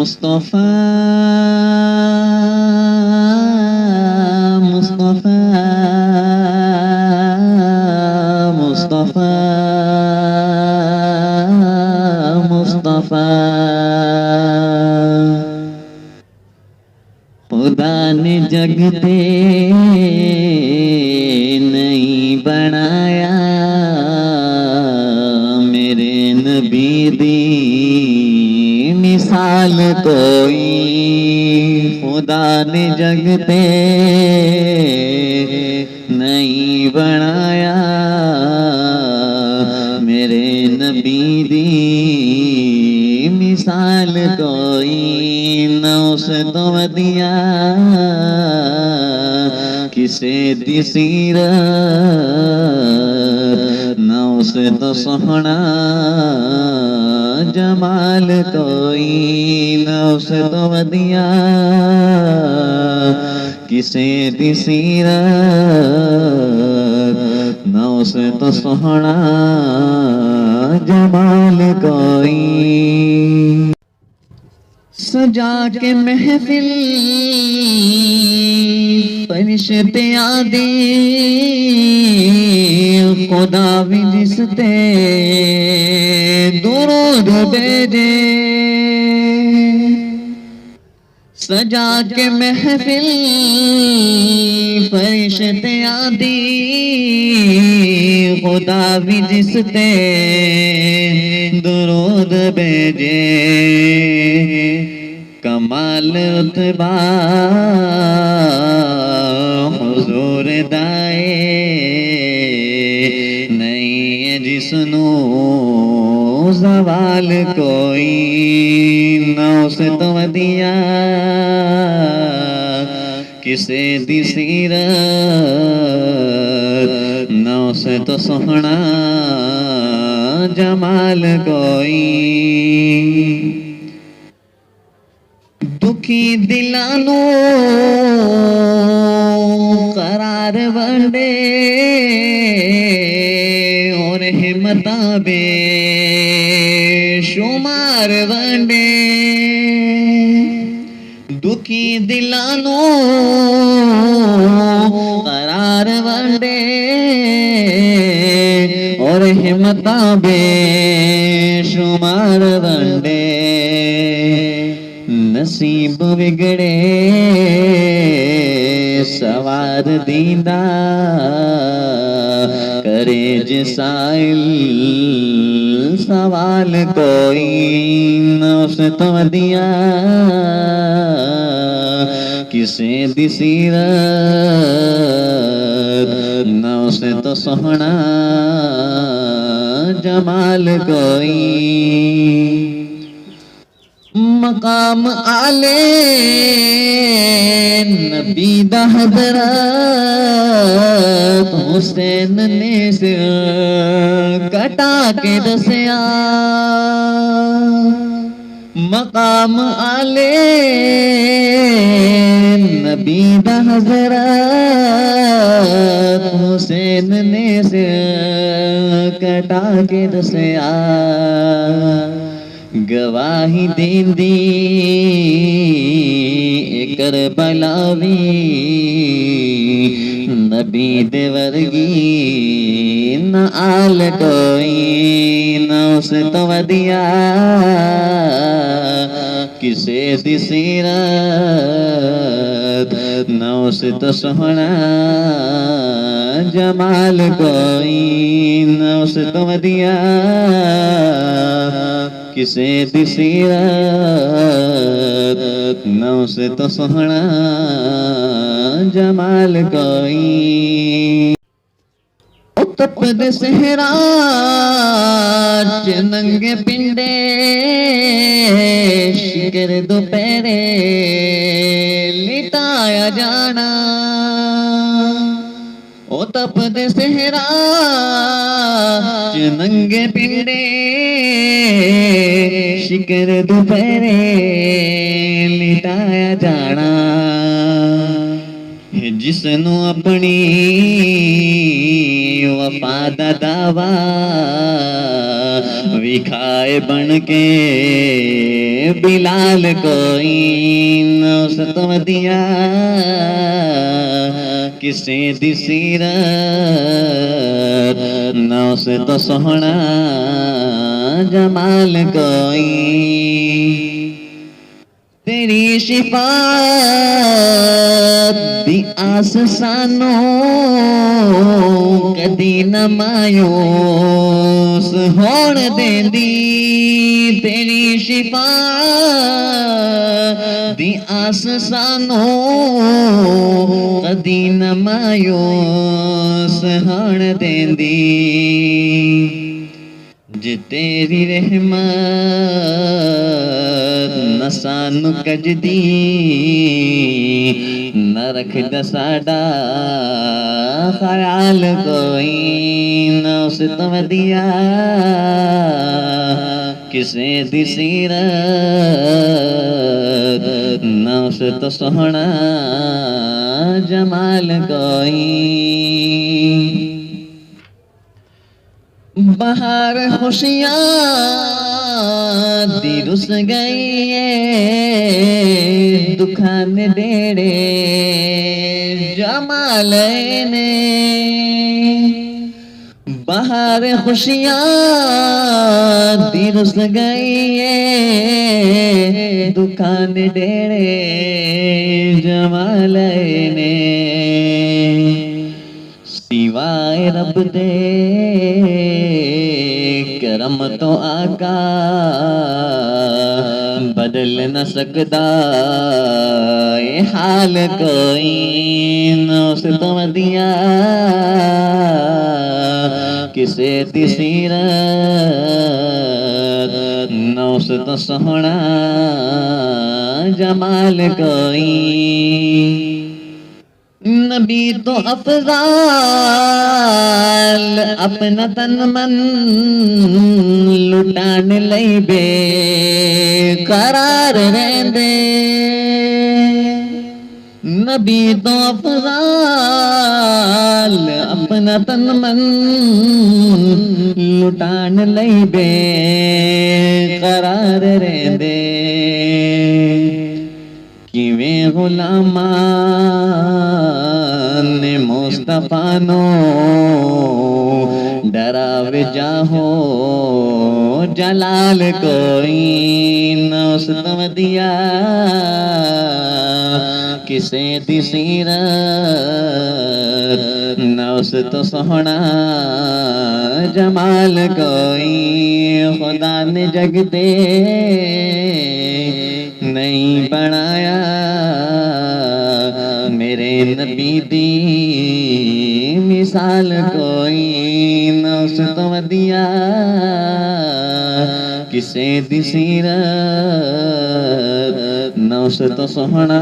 मुस्तफा मुस्तफा मुस्तफा मुस्तफा खुदा ने जग पे नहीं बनाया मेरे नबी दी मिसाल कोई खुदा ने जग पे नहीं बनाया मेरे नबी दी मिसाल कोई न उसे तो दिया किसे दी सीरत न उसे तो सोहना जमाल कोई न उसे तो दिया किसे दी सीरत न उसे तो सोहना जमाल कोई सजा के महफिल फरिश्ते आदि खुदा भी जिसते दुरूद भेजे सजा के महफिल फरिश्ते आदि खुदा भी जिसते दुरूद भेजे कमाल रुतबा हुजूर दाए नहीं है जिसनू सवाल कोई न उसे तो दिया किसे दी सीरत न उसे तो सोहना जमाल कोई दुखी दिलानो करार वंडे और हिम्मता बे शुमार वंडे दुखी दिलानो करार वंडे और हिम्मता बे शुमार वंडे नसीब बिगड़े सवार दीदा करे जिसाइल सवाल कोई न उसे तो दिया किसे दी सीरत न उसे तो सोहना जमाल कोई मकाम आले नबी दा हज़रत हुसैन ने सिर कटा के दसिया मकाम आले नबी दा हज़रत हुसैन ने सिर कटा के दसिया गवाही देंदी करबलावी नबी दे वर्गी न आल कोई न उसे तो दिया किसे दी सीरत न उसे तो सोहना जमाल कोई न उसे तो दिया किसे दी सीरत न उसे तो सोहना जमाल कोई तपद सहरा नंगे पिंडे शिकर दोपहरे लिटाया जाना ओ तपद सहरा नंगे पिंडे शिकर दोपहरे लिटाया जाना जिसनू अपनी वफा दा दावा विखाए बन के बिलाल कोई नौसत वदिया किसे दी सीरत नौसत सोहना जमाल कोई तेरी शिफात दी आस सानो कदी न मायूस होण देंदी तेरी शिफात दी आस सानो कदी न मायूस होण देंदी जे तेरी रहमत न सानू कजदी न रखदा साडा ख्याल कोई न उस तो वदिया किसे दी सीरत न उस तो सोहना जमाल कोई बाहर खुशियाँ दी रुस गई दुखान डेड़े जमाल ने बाहर खुशियाँ दी रुस गई दुखान डेड़े जमाल ने सिवाए रब दे करम तो आका बदल न सकदा ये हाल कोई न उस तो वदिया किसे दी सीरत न उस तो सोहना जमाल कोई नबी तो अफजाल अपना तन मन लुटान लई बेकरार रहंदे नबी तो अफजाल अपना तन मन लुटान लई बेकरार रहंदे किवें गुलामान ने मुस्तफा नो डरावे जाहो जलाल कोई न उस तो वदिया किसे दी सीरत न उस तो सोहना जमाल कोई खुदा ने जग दे नहीं बनाया मेरे नबी दी मिसाल कोई न उस तो वदिया किसे दी सीरत न उस तो सोहना